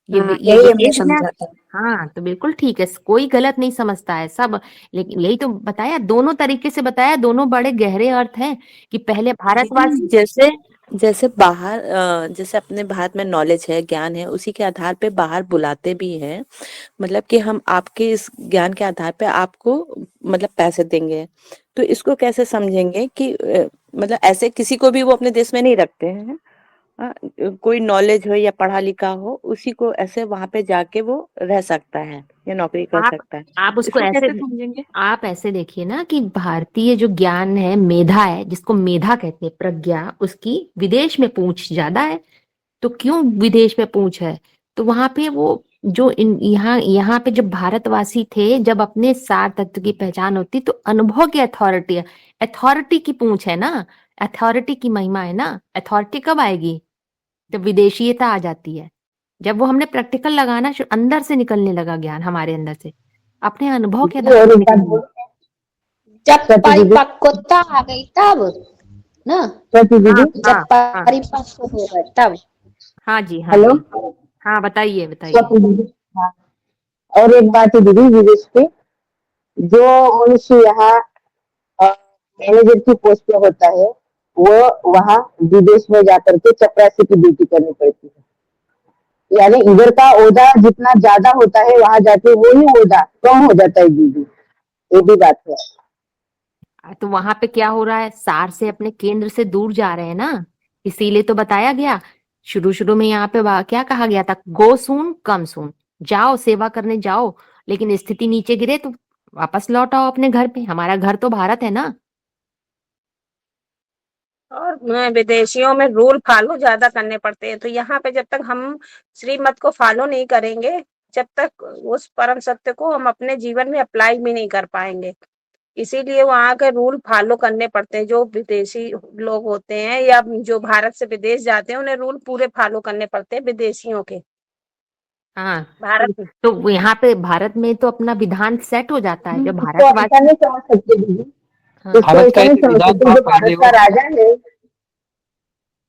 ये यही हमने विदेश में। समझा था। हाँ, तो बिल्कुल ठीक है, कोई गलत नहीं समझता है सब। लेकिन यही तो बताया, दोनों तरीके से बताया, दोनों बड़े गहरे अर्थ हैं कि पहले भारतवासी। जैसे जैसे बाहर जैसे अपने भारत में नॉलेज है, ज्ञान है, उसी के आधार पे बाहर बुलाते भी हैं, मतलब कि हम आपके इस ज्ञान के आधार पे आपको मतलब पैसे देंगे। तो इसको कैसे समझेंगे कि मतलब ऐसे किसी को भी वो अपने देश में नहीं रखते हैं। कोई नॉलेज हो या पढ़ा लिखा हो, उसी को ऐसे वहां पे जाके वो रह सकता है या नौकरी कर सकता है। आप उसको इसको ऐसे कैसे समझेंगे? आप ऐसे देखिए ना कि भारतीय जो ज्ञान है, मेधा है, जिसको मेधा कहते हैं, प्रज्ञा, उसकी विदेश में पूंछ ज्यादा है। तो क्यों विदेश में पूंछ है? तो वहां पे वो जो यहाँ पे जब भारतवासी थे, जब अपने सार तत्व की पहचान होती, तो अनुभव की अथॉरिटी है, अथॉरिटी की पूंछ है ना, अथॉरिटी की महिमा है ना। अथॉरिटी कब आएगी? जब विदेशीयता आ जाती है, जब वो हमने प्रैक्टिकल लगाना, अंदर से निकलने लगा ज्ञान, हमारे अंदर से अपने अनुभव के आधार पर निकलने। जब परिपक्वता आ गई तब ना, जब परिपक्व हो गए तब। हाँ जी, हाँ हेलो, जी, हाँ बताइए बताइए। हाँ, और एक बात है दीदी, विदेश पे जो मनुष्य यहाँ मैनेजर की पोस्ट पे होता है, वो वहाँ विदेश में जाकर के चपरासी की ड्यूटी करनी पड़ती है। यानी इधर का ओहदा जितना ज्यादा होता है, वहां जाके वही ओहदा कम हो जाता है दीदी, ये भी बात है। तो वहां पे क्या हो रहा है? सार से, अपने केंद्र से दूर जा रहे हैं ना। इसीलिए तो बताया गया शुरू में, यहाँ पे क्या कहा गया था? गो सून कम सून, जाओ सेवा करने जाओ, लेकिन स्थिति नीचे गिरे तो वापस लौट आओ अपने घर पे। हमारा घर तो भारत है ना। और विदेशियों में रूल फॉलो ज्यादा करने पड़ते हैं, तो यहाँ पे जब तक हम श्रीमत को फॉलो नहीं करेंगे, जब तक उस परम सत्य को हम अपने जीवन में अप्लाई भी नहीं कर पाएंगे। इसीलिए वहाँ के रूल फॉलो करने पड़ते हैं। जो विदेशी लोग होते हैं या जो भारत से विदेश जाते हैं, उन्हें रूल पूरे फॉलो करने पड़ते हैं विदेशियों के। हाँ, भारत में तो यहाँ पे भारत में तो अपना विधान सेट हो जाता है। जो इसको ऐसा भारतवासी, नहीं समझ सकते दीदी, हाँ, इसको भारत ऐसा का नहीं एक समझ विधान सकते। था जो पहले भारत का राजा है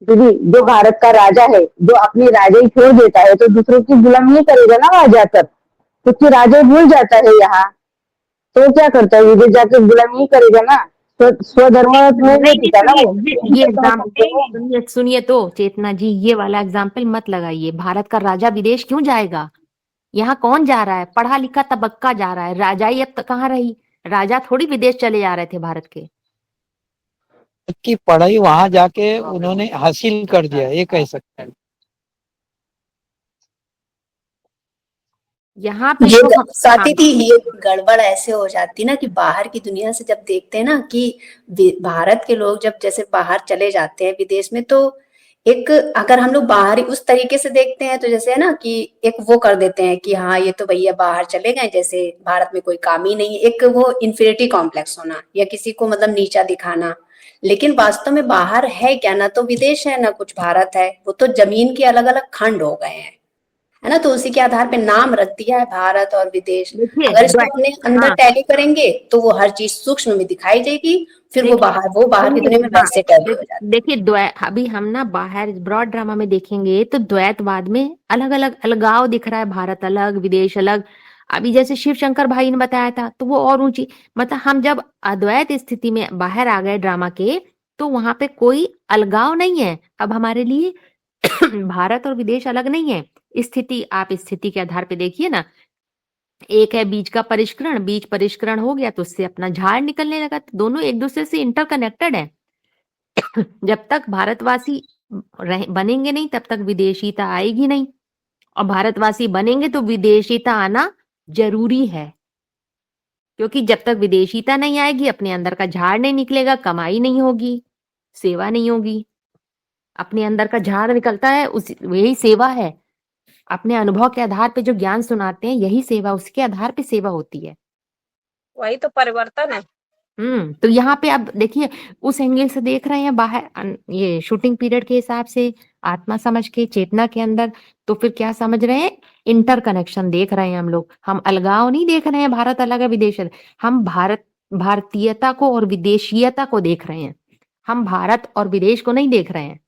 दीदी, जो भारत का राजा है, जो अपनी राजा ही छोड़ देता है तो दूसरों की गुलामी नहीं करेगा ना वहां जाकर, क्योंकि राजा भूल जाता है यहाँ, तो क्या करता है विदेश जाकर गुलामी नहीं करेगा ना, स्वधर्म में नहीं टिका ना वो। ये एग्जाम्पल सुनिए तो चेतना जी, ये वाला एग्जाम्पल मत लगाइए। भारत का राजा विदेश क्यों जाएगा? यहाँ कौन जा रहा है? पढ़ा लिखा तबक्का जा रहा है। राजाई अब तक कहाँ रही? राजा थोड़ी विदेश चले जा रहे थे भारत के। की पढ़ाई वहां जाके उन्होंने हासिल कर दिया, ये कह सकते हैं। यहाँ पे ये तो हम साथी थी, ये गड़बड़ ऐसे हो जाती ना कि बाहर की दुनिया से जब देखते हैं ना कि भारत के लोग जब जैसे बाहर चले जाते हैं विदेश में, तो एक अगर हम लोग बाहरी उस तरीके से देखते हैं तो जैसे है ना कि एक वो कर देते हैं कि हाँ ये तो भैया बाहर चले गए, जैसे भारत में कोई काम ही नहीं है, एक वो इन्फीरिटी कॉम्प्लेक्स होना या किसी को मतलब नीचा दिखाना। लेकिन वास्तव में बाहर है क्या? ना तो विदेश है ना कुछ भारत है, वो तो जमीन के अलग अलग खंड हो गए हैं, है ना। तो उसी के आधार पे नाम रख दिया है भारत और विदेश। देखिए अगर इसको अपने अंदर टैली करेंगे तो वो हर चीज सूक्ष्म में दिखाई देगी, फिर वो बाहर की दुनिया में वैसे टैली हो जाती है। देखिए अभी हम ना बाहर ब्रॉड ड्रामा में देखेंगे तो द्वैतवाद में अलग अलग अलगाव दिख रहा है, भारत अलग विदेश अलग। अभी जैसे शिव शंकर भाई ने बताया था तो वो और ऊंची, मतलब हम जब अद्वैत स्थिति में बाहर आ गए ड्रामा के तो वहां पे कोई अलगाव नहीं है अब हमारे लिए। भारत और विदेश अलग नहीं है। स्थिति, आप स्थिति के आधार पे देखिए ना, एक है बीज का परिष्करण, बीज परिष्करण हो गया तो उससे अपना झाड़ निकलने लगा, तो दोनों एक दूसरे से इंटरकनेक्टेड है। जब तक भारतवासी बनेंगे नहीं तब तक विदेशीता आएगी नहीं, और भारतवासी बनेंगे तो विदेशीता आना जरूरी है, क्योंकि जब तक विदेशीता नहीं आएगी अपने अंदर का झाड़ नहीं निकलेगा, कमाई नहीं होगी, सेवा नहीं होगी। अपने अंदर का झाड़ निकलता है, उस यही सेवा है। अपने अनुभव के आधार पे जो ज्ञान सुनाते हैं यही सेवा, उसके आधार पे सेवा होती है। वही तो परिवर्तन है। तो यहाँ पे आप देखिए उस एंगल से देख रहे हैं बाहर, ये शूटिंग पीरियड के हिसाब से आत्मा समझ के चेतना के अंदर, तो फिर क्या समझ रहे हैं? इंटरकनेक्शन देख रहे हैं हम लोग। हम अलगाव नहीं देख रहे हैं, भारत अलग है विदेश अलग। हम भारतीयता को और विदेशीयता को देख रहे हैं, हम भारत और विदेश को नहीं देख रहे हैं।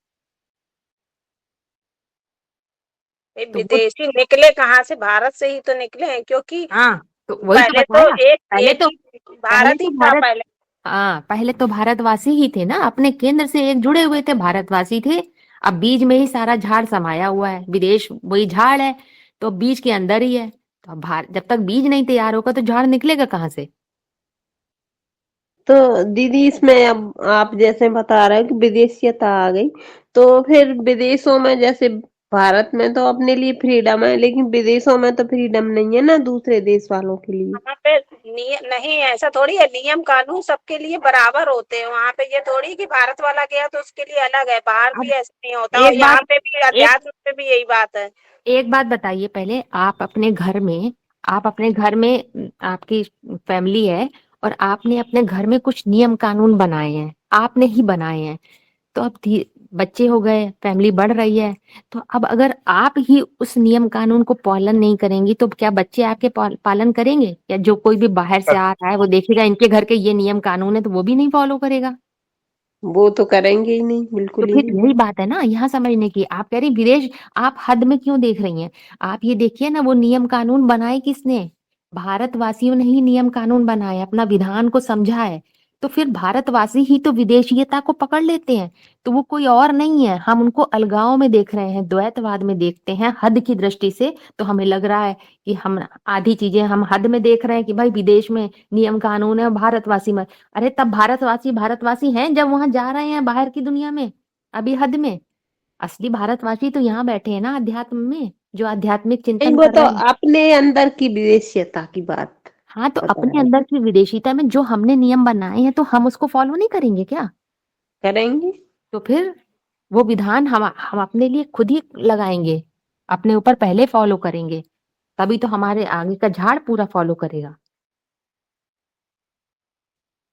तो विदेशी निकले कहाँ से? भारत से ही तो निकले हैं, क्योंकि हाँ तो वही तो पहले बताया, पहले तो भारत ही था पहले। हाँ पहले तो भारतवासी ही थे ना, अपने केंद्र से एक जुड़े हुए थे, भारतवासी थे। अब बीज में ही सारा झाड़ समाया हुआ है, विदेश वही झाड़ है तो बीज के अंदर ही है। तो जब तक बीज नहीं तैयार होगा तो झाड़ निकलेगा कहाँ से? तो दीदी इसमें अब आप जैसे बता रहे हो कि विदेशियत आ गई, तो फिर विदेशों में जैसे भारत में तो अपने लिए फ्रीडम है, लेकिन विदेशों में तो फ्रीडम नहीं है ना दूसरे देश वालों के लिए। वहाँ पे नहीं, ऐसा थोड़ी है, नियम कानून सबके लिए बराबर होते हैं वहाँ पे। ये थोड़ी कि भारत वाला गया तो उसके लिए अलग है, बाहर भी ऐसा नहीं होता। और यहाँ पे भी अध्यात्म पे भी यही बात है। एक बात बताइए पहले, आप अपने घर में आपकी फैमिली है और आपने अपने घर में कुछ नियम कानून बनाए हैं, आपने ही बनाए हैं। तो अब बच्चे हो गए, फैमिली बढ़ रही है, तो अब अगर आप ही उस नियम कानून को पालन नहीं करेंगी तो क्या बच्चे आपके पालन करेंगे? या जो कोई भी बाहर से आ रहा है वो देखेगा इनके घर के ये नियम कानून है तो वो भी नहीं फॉलो करेगा? वो तो करेंगे ही नहीं, बिल्कुल तो ही फिर यही बात है ना यहाँ समझने की। आप कह रही विदेश, आप हद में क्यों देख रही हैं? आप ये देखिए ना, वो नियम कानून बनाए किसने? भारतवासियों ने ही नियम कानून बनाए, अपना विधान को समझा है। तो फिर भारतवासी ही तो विदेशीयता को पकड़ लेते हैं, तो वो कोई और नहीं है। हम उनको अलगाव में देख रहे हैं, द्वैतवाद में देखते हैं, हद की दृष्टि से। तो हमें लग रहा है कि हम आधी चीजें हम हद में देख रहे हैं कि भाई विदेश में नियम कानून है, भारतवासी में। अरे तब भारतवासी हैं जब वहां जा रहे हैं बाहर की दुनिया में, अभी हद में। असली भारतवासी तो यहाँ बैठे हैं ना अध्यात्म में, जो आध्यात्मिक चिंतन वो कर तो रहे हैं। अपने अंदर की विदेशियता की बात। हाँ तो अपने अंदर की विदेशीता में जो हमने नियम बनाए हैं तो हम उसको फॉलो नहीं करेंगे क्या? करेंगे। तो फिर वो विधान हम अपने लिए खुद ही लगाएंगे, अपने ऊपर पहले फॉलो करेंगे, तभी तो हमारे आगे का झाड़ पूरा फॉलो करेगा।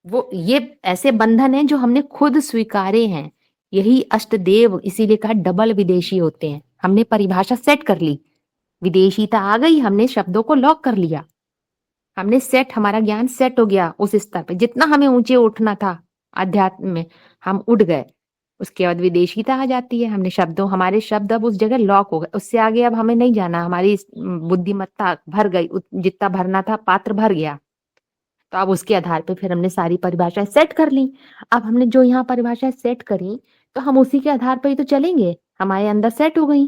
वो ये ऐसे बंधन है जो हमने खुद स्वीकारे हैं। यही अष्टदेव इसीलिए कहा डबल विदेशी होते हैं। हमने परिभाषा सेट कर ली, विदेशीता आ गई, हमने शब्दों को लॉक कर लिया, हमने हमारा ज्ञान सेट हो गया उस स्तर पे। जितना हमें ऊंचे उठना था अध्यात्म में हम उठ गए, उसके बाद विदेशीता आ जाती है। हमारे शब्द अब उस जगह लॉक हो गए, उससे आगे अब हमें नहीं जाना। हमारी बुद्धिमत्ता भर गई, जितना भरना था पात्र भर गया। तो अब उसके आधार पे फिर हमने सारी परिभाषाएं सेट कर ली। अब हमने जो यहाँ परिभाषाएं सेट करी तो हम उसी के आधार पर ही तो चलेंगे, हमारे अंदर सेट हो गई।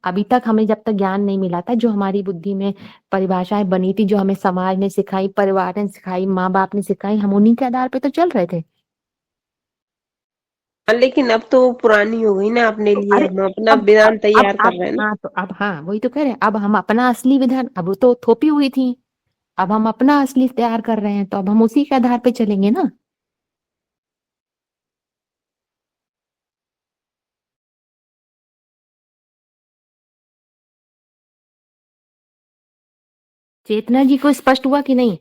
अभी तक हमें जब तक ज्ञान नहीं मिला था, जो हमारी बुद्धि में परिभाषाएं बनी थी, जो हमें समाज ने सिखाई, परिवार ने सिखाई, माँ बाप ने सिखाई, हम उन्हीं के आधार पे तो चल रहे थे। लेकिन अब तो पुरानी हो गई ना अपने लिए, अरे हम अपना अब विधान तैयार कर रहे हैं ना। हाँ, तो अब हाँ वही तो कह रहे हैं, अब हम अपना असली विधान, अब वो तो थोपी हुई थी, अब हम अपना असली तैयार कर रहे हैं, तो अब हम उसी के आधार पे चलेंगे ना। चेतना जी को स्पष्ट हुआ कि नहीं?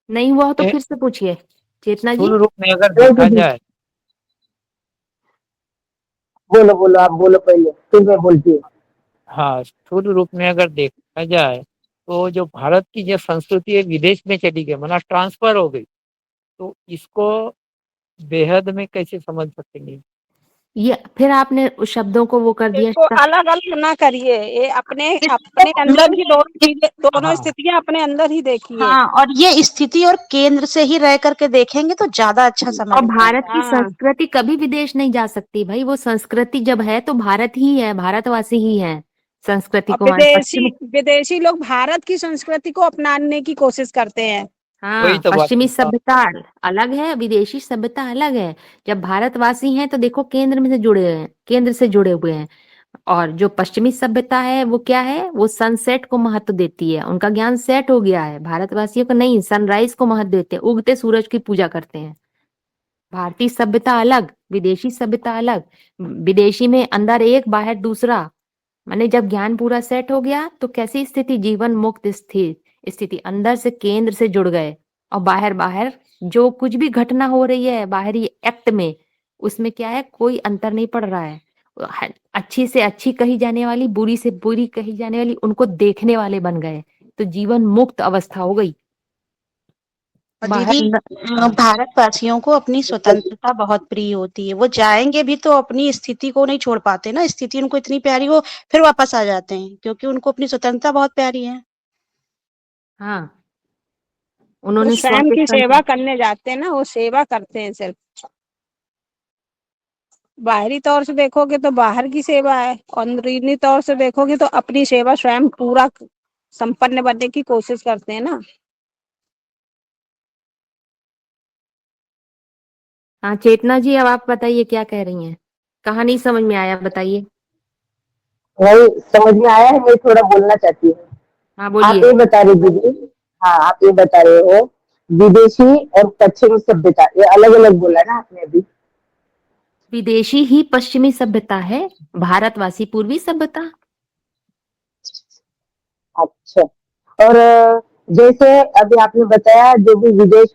नहीं हुआ हो तो ए- फिर से पूछिए चेतना जी। स्थूल रूप में अगर बोल देखा दीदी, जाए, बोलो बोलो, आप बोलो पहले, फिर मैं बोलती हूँ। हाँ, स्थूल रूप में अगर देखा जाए तो जो भारत की जो संस्कृति है विदेश में चली गई, मतलब ट्रांसफर हो गई, तो इसको बेहद में कैसे समझ सकेंगे? ये फिर आपने उस शब्दों को वो कर दिया इसको अलग अलग ना करिए, ये अपने अपने अंदर ही दोनों चीजें, दोनों हाँ, स्थितियां अपने अंदर ही देखिए। हाँ, और ये स्थिति और केंद्र से ही रह करके देखेंगे तो ज्यादा अच्छा समझ और में भारत आएगा। की हाँ, संस्कृति कभी विदेश नहीं जा सकती भाई, वो संस्कृति जब है तो भारत ही है, भारतवासी ही है संस्कृति और को मान पश्चिमी। विदेशी लोग भारत की संस्कृति को अपनाने की कोशिश करते हैं। वही हाँ, तो बात पश्चिमी है। हाँ, सभ्यता अलग है, विदेशी सभ्यता अलग है। जब भारतवासी हैं तो देखो केंद्र में से जुड़े हैं, केंद्र से जुड़े हुए हैं। और जो पश्चिमी सभ्यता है वो क्या है, वो सनसेट को महत्व देती है, उनका ज्ञान सेट हो गया है। भारतवासियों को नहीं, सनराइज को महत्व देते हैं, उगते सूरज की पूजा करते हैं। भारतीय सभ्यता अलग, विदेशी सभ्यता अलग। विदेशी में अंदर एक बाहर दूसरा, माने जब ज्ञान पूरा सेट हो गया तो कैसी स्थिति, जीवन मुक्त स्थिति, अंदर से केंद्र से जुड़ गए। और बाहर बाहर जो कुछ भी घटना हो रही है बाहरी एक्ट में, उसमें क्या है, कोई अंतर नहीं पड़ रहा है। अच्छी से अच्छी कही जाने वाली, बुरी से बुरी कही जाने वाली, उनको देखने वाले बन गए, तो जीवन मुक्त अवस्था हो गई। और बाहर दीदी, भारतवासियों को अपनी स्वतंत्रता बहुत प्रिय होती है। वो जाएंगे भी तो अपनी स्थिति को नहीं छोड़ पाते ना, स्थिति उनको इतनी प्यारी हो फिर वापस आ जाते हैं, क्योंकि उनको अपनी स्वतंत्रता बहुत प्यारी है। हाँ, वो उन्होंने स्वयं की स्वतंत्र, सेवा करने जाते हैं ना, वो सेवा करते हैं सिर्फ। बाहरी तौर से देखोगे तो बाहर की सेवा है, और अंदरूनी तौर से देखोगे तो अपनी सेवा स्वयं पूरा संपन्न बनने की कोशिश करते हैं ना। हाँ चेतना जी, अब आप बताइए क्या कह रही हैं, कहाँ नहीं समझ में आया बताइए। वही समझ में आया है, मैं थोड़ा बोलना चाहती हूँ। हाँ आप बोलिए। ये बता रहे दीदी, हाँ आप ये बता रहे हो विदेशी और पश्चिमी सभ्यता, ये अलग अलग बोला ना आपने अभी। विदेशी ही पश्चिमी सभ्यता है, भारतवासी पूर्वी सभ्यता। अच्छा, और जैसे अभी आपने बताया जो भी विदेश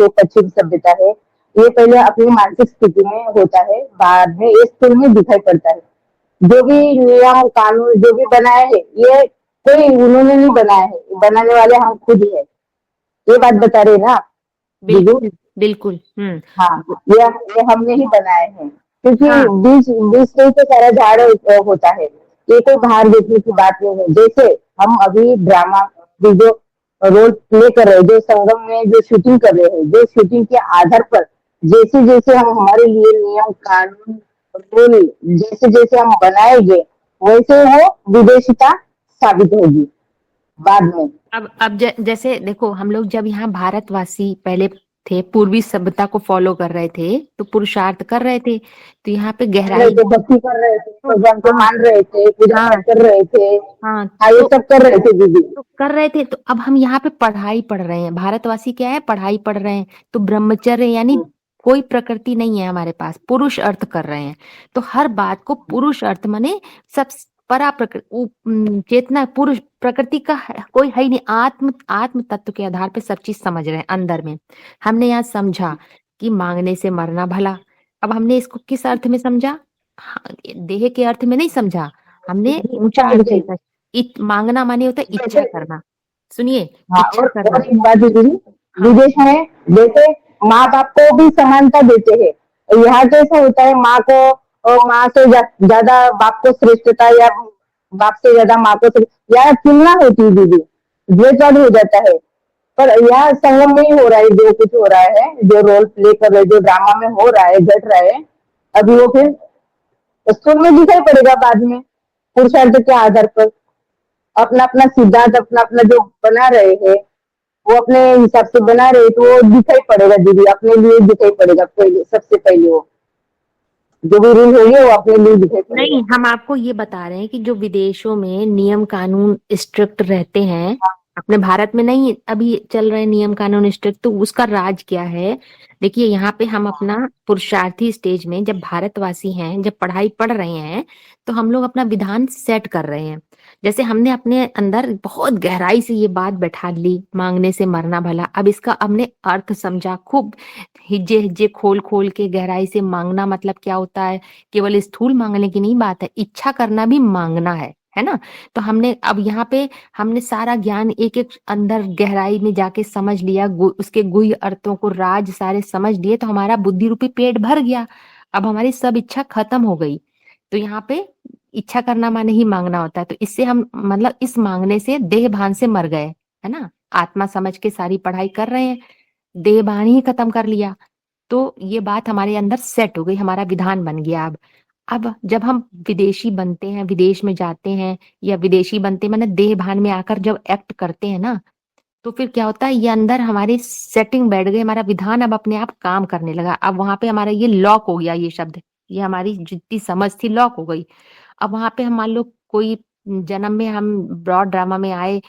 वो पश्चिम सभ्यता है, ये पहले अपनी मानसिक स्थिति में होता है, बाद में ये स्थूल में दिखाई पड़ता है। जो भी नियम कानून जो भी बनाए है, ये कोई उन्होंने नहीं बनाया है, बनाने वाले हम खुद ही है, ये बात बता रहे हैं ना आप दीदी? बिल्कुल बिल्कुल। हाँ, ये हमने ही बनाए हैं, क्योंकि हाँ, बीच बीच से ही तो सारा झाड़ होता है, ये कोई बाहर देखने की बात नहीं है। जैसे हम अभी ड्रामा जो रोल प्ले कर रहे हैं, जो संगम में जो शूटिंग कर रहे हैं, जो शूटिंग के आधार पर जैसे जैसे हम हमारे लिए नियम कानून रूल जैसे जैसे हम बनाएंगे, वैसे वो विदेशिता साबित होगी बाद में। अब जैसे देखो, हम लोग जब यहाँ भारतवासी पहले थे, पूर्वी सभ्यता को फॉलो कर रहे थे, तो पुरुषार्थ कर रहे थे, तो यहाँ पे गहराई, भक्ति कर रहे थे, भगवान को मान रहे थे, पूजा हाँ पाठ कर रहे थे, हाँ, ये तो सब कर रहे थे दीदी। कर रहे थे। तो अब हम यहाँ पे पढ़ाई पढ़ रहे हैं, भारतवासी क्या है, पढ़ाई पढ़ रहे हैं, तो ब्रह्मचर्य यानी कोई प्रकृति नहीं है हमारे पास, पुरुष अर्थ कर रहे हैं। तो हर बात को पुरुष अर्थ माने सब परा प्रकृति, चेतना पुरुष प्रकृति का कोई है ही नहीं, आत्म तत्व के आधार पे सब चीज समझ रहे हैं अंदर में। हमने यहाँ समझा कि मांगने से मरना भला। अब हमने इसको किस अर्थ में समझा, हाँ, देह के अर्थ में नहीं समझा, हमने ऊंचा अर्थ में समझा। मांगना माने होता है इच्छा करना। सुनिए, हाँ, इच्छा और करना। एक बात है दीदी, विदेश में जैसे माँ बाप को भी समानता देते हैं, यहाँ कैसा होता है, माँ को और माँ से ज्यादा बाप को श्रेष्ठता, या बाप से ज्यादा माँ को या तुलना होती है दीदी, द्वेषवाद हो जाता है। पर यहाँ संगम में ही हो रहा है, जो कुछ हो रहा है, जो रोल प्ले कर रहे, जो ड्रामा में हो रहा है, घट रहा है, अभी वो फिर स्कूल में दिखाई पड़ेगा बाद में पुरुषार्थ के आधार पर अपना अपना सिद्धांत अपना अपना जो बना रहे हैं वो अपने हिसाब से बना रहे तो वो दिखाई पड़ेगा दीदी, अपने लिए दिखाई पड़ेगा पहले, सबसे पहले वो जो भी रूल होंगे वो अपने लिए दिखाई पड़ेगा। नहीं, हम आपको ये बता रहे हैं कि जो विदेशों में नियम कानून स्ट्रिक्ट रहते हैं, अपने भारत में नहीं अभी चल रहे नियम कानून स्ट्रिक्ट, तो उसका राज क्या है। देखिए यहाँ पे हम अपना पुरुषार्थी स्टेज में जब भारतवासी हैं, जब पढ़ाई पढ़ रहे हैं, तो हम लोग अपना विधान सेट कर रहे हैं। जैसे हमने अपने अंदर बहुत गहराई से ये बात बैठा ली, मांगने से मरना भला। अब इसका हमने अर्थ समझा, खूब हिज्जे हिज्जे खोल खोल के गहराई से मांगना मतलब क्या होता है। केवल स्थूल मांगने की नहीं बात है, इच्छा करना भी मांगना है ना। तो हमने अब यहाँ पे हमने सारा ज्ञान एक एक अंदर गहराई में जाके समझ लिया, उसके गुह्य अर्थों को राज सारे समझ लिए, तो हमारा बुद्धि रूपी पेट भर गया। अब हमारी सब इच्छा खत्म हो गई। तो यहाँ पे इच्छा करना माने ही मांगना होता है। तो इससे हम मतलब इस मांगने से देह भान से मर गए, है ना। आत्मा समझ के सारी पढ़ाई कर रहे हैं, देह भान ही खत्म कर लिया। तो ये बात हमारे अंदर सेट हो गई, हमारा विधान बन गया। अब जब हम विदेशी बनते हैं, विदेश में जाते हैं या विदेशी बनते हैं, मैंने देह भान में आकर जब एक्ट करते हैं ना, तो फिर क्या होता है, ये अंदर हमारी सेटिंग बैठ गई, हमारा विधान अब अपने आप काम करने लगा। अब वहां पे हमारा ये लॉक हो गया, ये शब्द, ये हमारी जितनी समझ थी लॉक हो गई। अब वहां पे हम मान लो कोई जन्म में हम ब्रॉड ड्रामा में आए,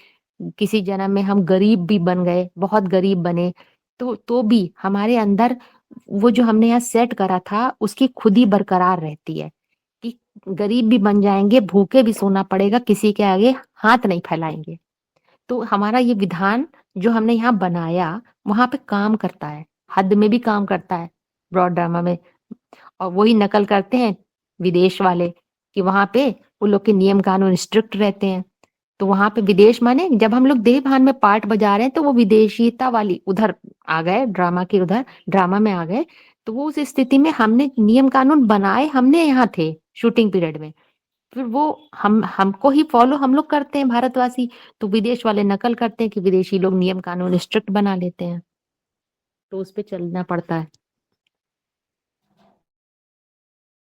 किसी जन्म में हम गरीब भी बन गए, बहुत गरीब बने, तो भी हमारे अंदर वो जो हमने यहाँ सेट करा था उसकी खुद ही बरकरार रहती है कि गरीब भी बन जाएंगे, भूखे भी सोना पड़ेगा, किसी के आगे हाथ नहीं फैलाएंगे। तो हमारा ये विधान जो हमने यहाँ बनाया वहां पे काम करता है, हद में भी काम करता है ब्रॉड ड्रामा में। और वही नकल करते हैं विदेश वाले कि वहां पे वो लोग के नियम कानून स्ट्रिक्ट रहते हैं। तो वहां पे विदेश माने जब हम लोग देह भान में पार्ट बजा रहे हैं तो वो विदेशीता वाली उधर आ गए, ड्रामा के उधर ड्रामा में आ गए। तो वो उस स्थिति में हमने नियम कानून बनाए, हमने यहाँ थे शूटिंग पीरियड में, फिर वो हमको ही फॉलो हम लोग करते हैं भारतवासी। तो विदेश वाले नकल करते हैं कि विदेशी लोग नियम कानून स्ट्रिक्ट बना लेते हैं, तो उस पे चलना पड़ता है।